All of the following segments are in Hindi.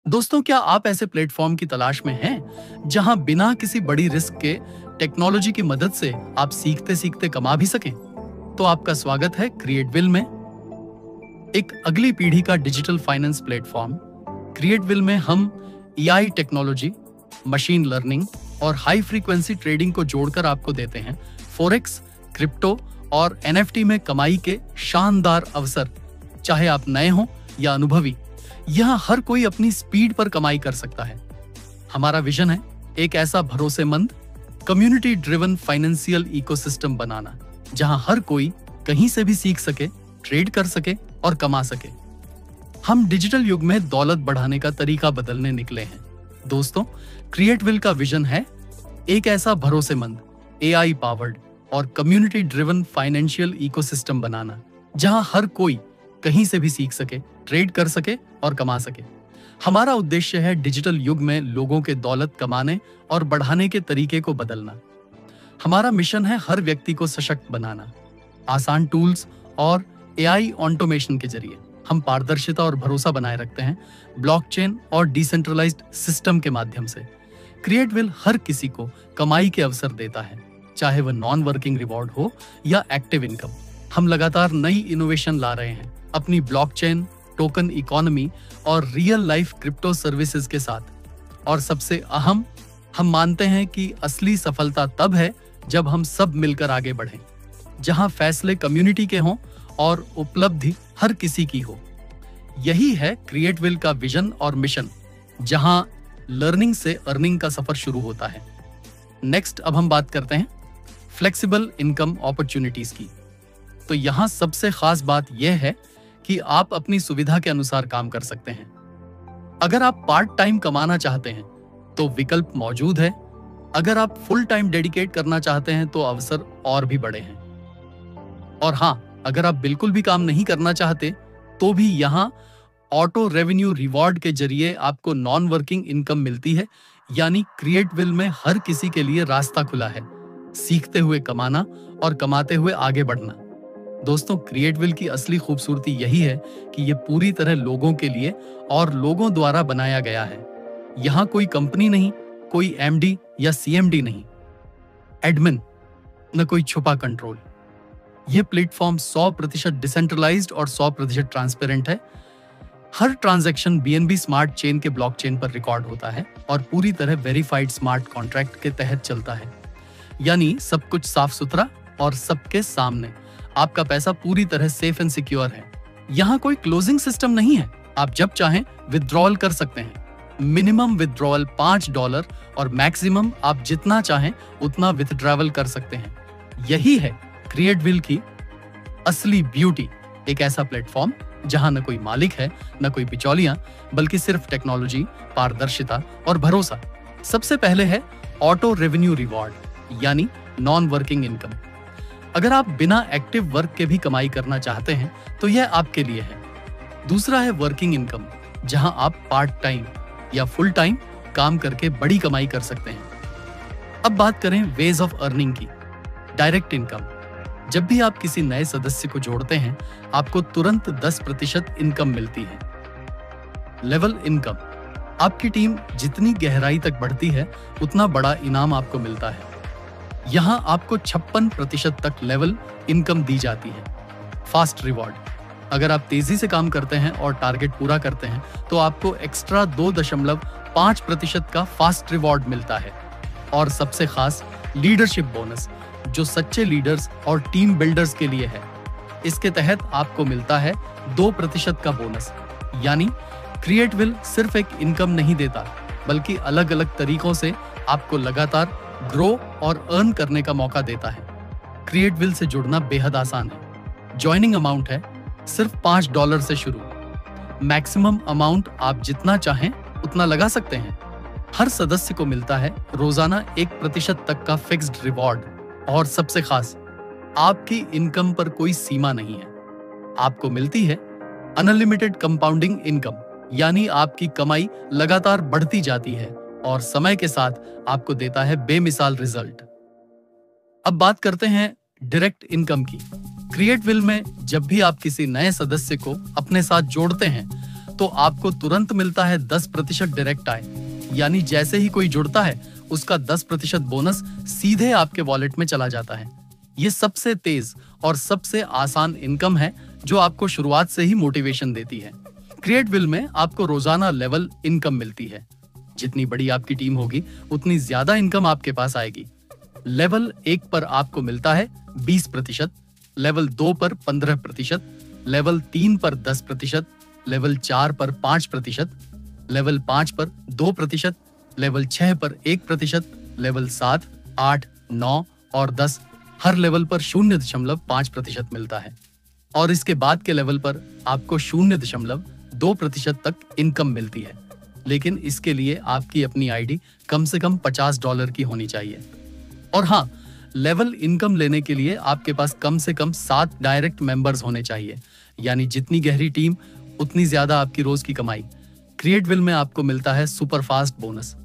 दोस्तों, क्या आप ऐसे प्लेटफॉर्म की तलाश में हैं जहां बिना किसी बड़ी रिस्क के टेक्नोलॉजी की मदद से आप सीखते सीखते कमा भी सकें? तो आपका स्वागत है क्रिएटविल में, एक अगली पीढ़ी का डिजिटल फाइनेंस प्लेटफॉर्म। क्रिएटविल में हम एआई टेक्नोलॉजी, मशीन लर्निंग और हाई फ्रीक्वेंसी ट्रेडिंग को जोड़कर आपको देते हैं फॉरेक्स, क्रिप्टो और एनएफटी में कमाई के शानदार अवसर। चाहे आप नए हो या अनुभवी, यहाँ हर कोई अपनी स्पीड पर कमाई कर सकता है। हमारा विजन है एक ऐसा भरोसेमंद, कम्युनिटी ड्रिवन फाइनेंशियल इकोसिस्टम बनाना, जहां हर कोई कहीं से भी सीख सके, ट्रेड कर सके और कमा सके। हम डिजिटल युग में दौलत बढ़ाने का तरीका बदलने निकले हैं। दोस्तों, क्रिएटविल का विजन है एक ऐसा भरोसेमंद, एआई पावर्ड और कम्युनिटी ड्रिवन फाइनेंशियल इकोसिस्टम बनाना, जहां हर कोई कहीं से भी सीख सके, ट्रेड कर सके और कमा सके। हमारा उद्देश्य है डिजिटल युग में लोगों के दौलत कमाने और बढ़ाने के तरीके को बदलना। हमारा मिशन है हर व्यक्ति को सशक्त बनाना। आसान टूल्स और एआई ऑटोमेशन के जरिए हम पारदर्शिता और भरोसा बनाए रखते हैं, ब्लॉकचेन और डिसेंट्रलाइज्ड सिस्टम के माध्यम से। क्रिएटविल हर किसी को कमाई के अवसर देता है, चाहे वह नॉन वर्किंग रिवॉर्ड हो या एक्टिव इनकम। हम लगातार नई इनोवेशन ला रहे हैं अपनी ब्लॉकचेन, टोकन इकोनॉमी और रियल लाइफ क्रिप्टो सर्विसेज के साथ। और सबसे अहम, हम मानते हैं कि असली सफलता तब है जब हम सब मिलकर आगे बढ़ें, जहां फैसले कम्युनिटी के हों और उपलब्धि हर किसी की हो। यही है क्रिएटविल का विजन और मिशन, जहां लर्निंग से अर्निंग का सफर शुरू होता है। नेक्स्ट, अब हम बात करते हैं फ्लेक्सिबल इनकम अपॉर्चुनिटीज की। तो यहां सबसे खास बात यह है कि आप अपनी सुविधा के अनुसार काम कर सकते हैं। अगर आप पार्ट टाइम कमाना चाहते हैं तो विकल्प मौजूद है। अगर आप फुल टाइम डेडिकेट करना चाहते हैं तो अवसर और भी बड़े हैं। और हां, अगर आप बिल्कुल भी काम नहीं करना चाहते तो भी यहां ऑटो रेवेन्यू रिवॉर्ड के जरिए आपको नॉन वर्किंग इनकम मिलती है। यानी क्रिएटविल में हर किसी के लिए रास्ता खुला है, सीखते हुए कमाना और कमाते हुए आगे बढ़ना। दोस्तों, क्रिएटविल की असली खूबसूरती यही है कि यह पूरी तरह लोगों के लिए और लोगों द्वारा बनाया गया है। यहां कोई कंपनी नहीं, कोई एमडी या सीएमडी नहीं, एडमिन, न कोई छुपा कंट्रोल। यह प्लेटफॉर्म 100% डिसेंट्रलाइज्ड और 100% ट्रांसपेरेंट है। हर ट्रांजैक्शन बीएनबी स्मार्ट चेन के ब्लॉकचेन पर रिकॉर्ड होता है और पूरी तरह वेरीफाइड स्मार्ट कॉन्ट्रैक्ट के तहत चलता है। यानी सब कुछ साफ सुथरा और सबके सामने। आपका पैसा पूरी तरह सेफ एंड सिक्योर है। यहाँ कोई क्लोजिंग सिस्टम नहीं है। आप जब चाहें विथड्रॉल कर सकते हैं। मिनिमम विथड्रॉल $5 और मैक्सिमम आप जितना चाहें उतना विथड्रॉवल कर सकते हैं। यही है क्रिएटविल की असली ब्यूटी। एक ऐसा प्लेटफॉर्म जहां न कोई मालिक है, न कोई बिचौलियां, बल्कि सिर्फ टेक्नोलॉजी, पारदर्शिता और भरोसा। सबसे पहले है ऑटो रेवेन्यू रिवॉर्ड, यानी नॉन वर्किंग इनकम। अगर आप बिना एक्टिव वर्क के भी कमाई करना चाहते हैं तो यह आपके लिए है। दूसरा है वर्किंग इनकम, जहां आप पार्ट टाइम या फुल टाइम काम करके बड़ी कमाई कर सकते हैं। अब बात करें वेज ऑफ अर्निंग की। डायरेक्ट इनकम, जब भी आप किसी नए सदस्य को जोड़ते हैं आपको तुरंत 10% इनकम मिलती है। लेवल इनकम, आपकी टीम जितनी गहराई तक बढ़ती है उतना बड़ा इनाम आपको मिलता है। यहां आपको 56% तक लेवल इनकम दी जाती है। फास्ट रिवॉर्ड, अगर आप तेजी से काम करते हैं और टारगेट पूरा करते हैं तो आपको एक्स्ट्रा 2.5% का फास्ट रिवॉर्ड मिलता है। और सबसे खास लीडरशिप बोनस, जो सच्चे लीडर्स और टीम बिल्डर्स के लिए है। इसके तहत आपको मिलता है 2% का बोनस। यानी क्रिएटविल सिर्फ एक इनकम नहीं देता, बल्कि अलग अलग तरीकों से आपको लगातार ग्रो और अर्न करने का मौका देता है। क्रिएटविल से जुड़ना बेहद आसान है। ज्वाइनिंग अमाउंट है सिर्फ $5 से शुरू। मैक्सिमम अमाउंट आप जितना चाहें उतना लगा सकते हैं। हर सदस्य को मिलता है रोजाना 1% तक का फिक्स्ड रिवॉर्ड। और सबसे खास, आपकी इनकम पर कोई सीमा नहीं है। आपको मिलती है अनलिमिटेड कंपाउंडिंग इनकम, यानी आपकी कमाई लगातार बढ़ती जाती है और समय के साथ आपको देता है बेमिसाल रिजल्ट। अब बात करते हैं डायरेक्ट इनकम की। क्रिएटविल में जब भी आप किसी नए सदस्य को अपने साथ जोड़ते हैं तो आपको तुरंत मिलता है 10% डायरेक्ट आय, यानी जैसे ही कोई जुड़ता है उसका 10% बोनस सीधे आपके वॉलेट में चला जाता है। ये सबसे तेज और सबसे आसान इनकम है जो आपको शुरुआत से ही मोटिवेशन देती है। क्रिएटविल में आपको रोजाना लेवल इनकम मिलती है। जितनी बड़ी आपकी टीम होगी उतनी ज्यादा इनकम आपके पास आएगी। लेवल 1 पर आपको मिलता है 20%, लेवल 2 पर 15%, लेवल 3 पर 10%, लेवल 4 पर 5%, लेवल 5 पर 2%, लेवल 6 पर 1%, लेवल 7, 8, 9 और 10 हर लेवल पर 0.5% मिलता है। और इसके बाद के लेवल पर आपको 0.2% तक इनकम मिलती है, लेकिन इसके लिए आपकी अपनी आईडी कम से कम $50 की होनी चाहिए। और हाँ, लेवल इनकम लेने के लिए आपके पास कम से कम 7 डायरेक्ट मेंबर्स होने चाहिए, यानी जितनी गहरी टीम उतनी ज्यादा आपकी रोज की कमाई। क्रिएटविल में आपको मिलता है सुपर फास्ट बोनस।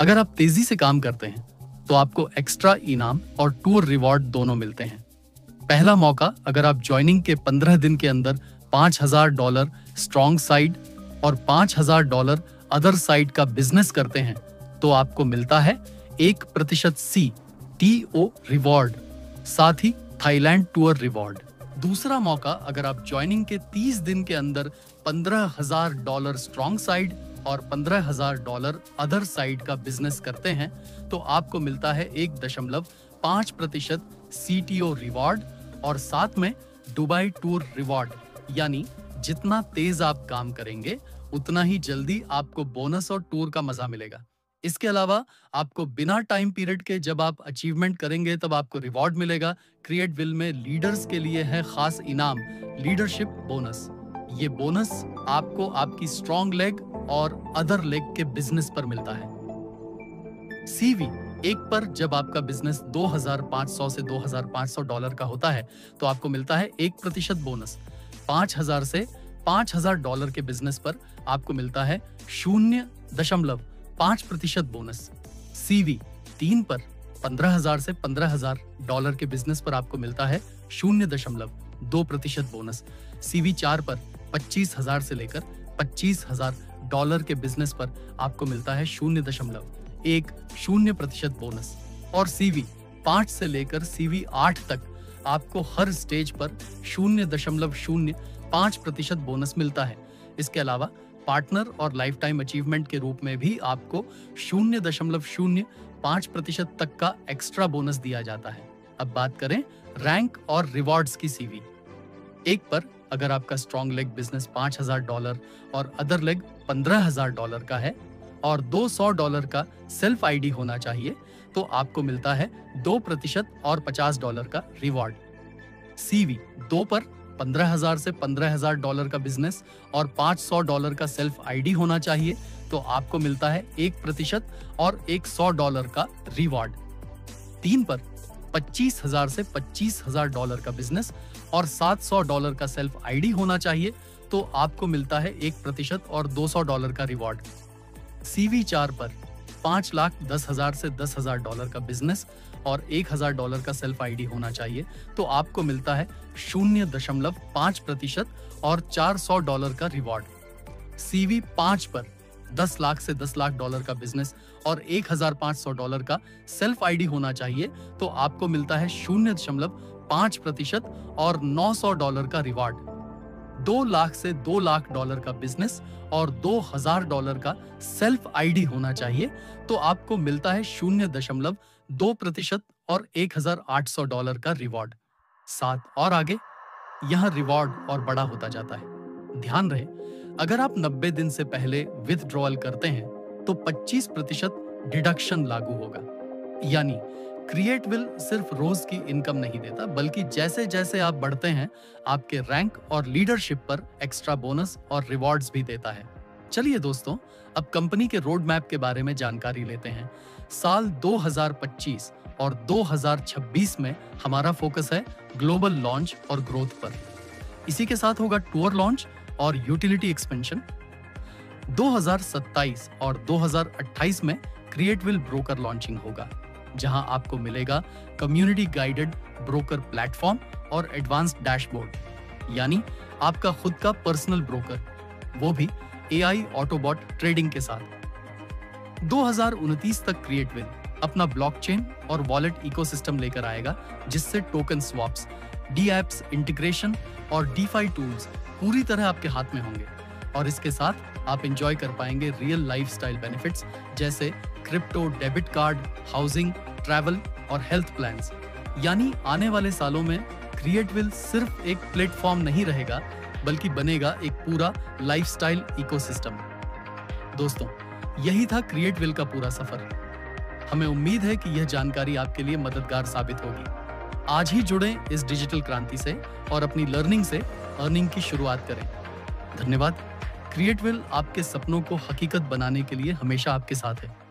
अगर आप तेजी से काम करते हैं तो आपको एक्स्ट्रा इनाम और टूर रिवॉर्ड दोनों मिलते हैं। पहला मौका, अगर आप ज्वाइनिंग के 15 दिन के अंदर $5000 स्ट्रॉन्ग साइड और $5000 अदर साइड का बिजनेस करते हैं तो आपको मिलता है 1% CTO रिवॉर्ड, साथ ही थाईलैंड टूर रिवॉर्ड। दूसरा मौका, अगर आप ज्वाइनिंग के 30 दिन के अंदर $15000 स्ट्रॉन्ग साइड और $15000 अदर साइड का बिजनेस करते हैं तो आपको मिलता है 1.5% CTO रिवॉर्ड और साथ में दुबई टूर रिवॉर्ड, यानी जितना तेज आप काम करेंगे उतना ही जल्दी आपको बोनस और टूर का मजा मिलेगा। इसके अलावा आपको बिना टाइम पीरियड के जब आप अचीवमेंट करेंगे तब आपको रिवॉर्ड मिलेगा। क्रिएटविल में लीडर्स के लिए है खास इनाम, लीडरशिप बोनस। ये बोनस आपको आपकी स्ट्रॉन्ग लेग और अदर लेग के बिजनेस पर मिलता है। CV 1 पर जब आपका बिजनेस $2500 से $2500 का होता है तो आपको मिलता है 1% बोनस। 5000 से $5000 के बिजनेस पर आपको मिलता है 0.5% बोनस। CV 3 पर 15000 से $15000 के बिजनेस पर आपको मिलता है 0.2% बोनस। CV 4 पर 25000 से लेकर $25000 के बिजनेस पर आपको मिलता है 0.10% बोनस। और CV 5 से लेकर CV 8 तक आपको हर स्टेज पर 0.05% बोनस मिलता है। इसके अलावा पार्टनर और लाइफ टाइम अचीवमेंट के रूप में भी आपको 0.05% तक का एक्स्ट्रा बोनस दिया जाता है। अब बात करें रैंक और रिवॉर्ड्स की। CV 1 पर अगर आपका स्ट्रॉन्ग लेग बिजनेस $5000 और अदर लेग $15000 का है और $200 का सेल्फ आईडी होना चाहिए तो आपको मिलता है 2% और $50 का रिवॉर्ड। CV 2 पर 15000 से $15000 का बिजनेस और $500 का सेल्फ आईडी होना चाहिए तो आपको मिलता है 1% और $100 का रिवॉर्ड। 3 पर 25000 से $25000 का बिजनेस और $700 का सेल्फ आईडी होना चाहिए तो आपको मिलता है 1% और $200 का रिवॉर्ड। CV 4 पर 5,10,000 से $10,000 का बिजनेस और $1000 का सेल्फ आईडी होना चाहिए तो आपको मिलता है 0.5% और $400 का रिवॉर्ड। CV 5 पर 10 लाख से $10 लाख का बिजनेस और $1500 का सेल्फ आईडी होना चाहिए तो आपको मिलता है 0.5% और $900 का रिवॉर्ड। 2 लाख से $2 लाख का बिजनेस और $2000 का सेल्फ आईडी होना चाहिए तो आपको मिलता है 0.2% और $1800 का रिवॉर्ड। 7 और आगे यहाँ रिवॉर्ड और बड़ा होता जाता है। ध्यान रहे, अगर आप 90 दिन से पहले विथड्रॉल करते हैं तो 25% डिडक्शन लागू होगा। यानी क्रिएटविल सिर्फ रोज की इनकम नहीं देता बल्कि जैसे जैसे आप बढ़ते हैं आपके रैंक और लीडरशिप पर एक्स्ट्रा बोनस और रिवॉर्ड्स भी देता है। चलिए दोस्तों, अब कंपनी के रोड मैप के बारे में जानकारी लेते हैं। साल 2025 और 2026 में हमारा फोकस है ग्लोबल लॉन्च और ग्रोथ पर। इसी के साथ होगा टूर लॉन्च और यूटिलिटी एक्सपेंशन। 2027 और 2028 में क्रिएटविल ब्रोकर लॉन्चिंग होगा, जहां आपको मिलेगा कम्युनिटी गाइडेड ब्रोकर प्लेटफॉर्म और एडवांस्ड डैशबोर्ड, यानी आपका खुद का पर्सनल ब्रोकर। वो भी एआई ऑटोबॉट ट्रेडिंग के साथ। 2029 तक क्रिएटविल अपना ब्लॉकचेन और वॉलेट इकोसिस्टम लेकर आएगा, जिससे token swaps, D apps integration और डीफाई टूल्स पूरी तरह आपके हाथ में होंगे। और इसके साथ आप एंजॉय कर पाएंगे रियल लाइफस्टाइल बेनिफिट्स जैसे crypto debit card, housing, travel और हेल्थ प्लान्स। यानी आने वाले सालों में क्रिएटविल सिर्फ एक प्लेटफॉर्म नहीं रहेगा, बल्कि बनेगा एक पूरा लाइफस्टाइल इकोसिस्टम। दोस्तों, यही था क्रिएटविल का पूरा सफर। हमें उम्मीद है कि यह जानकारी आपके लिए मददगार साबित होगी। आज ही जुड़ें इस डिजिटल क्रांति से और अपनी लर्निंग से अर्निंग की शुरुआत करें। धन्यवाद। क्रिएटविल आपके सपनों को हकीकत बनाने के लिए हमेशा आपके साथ है।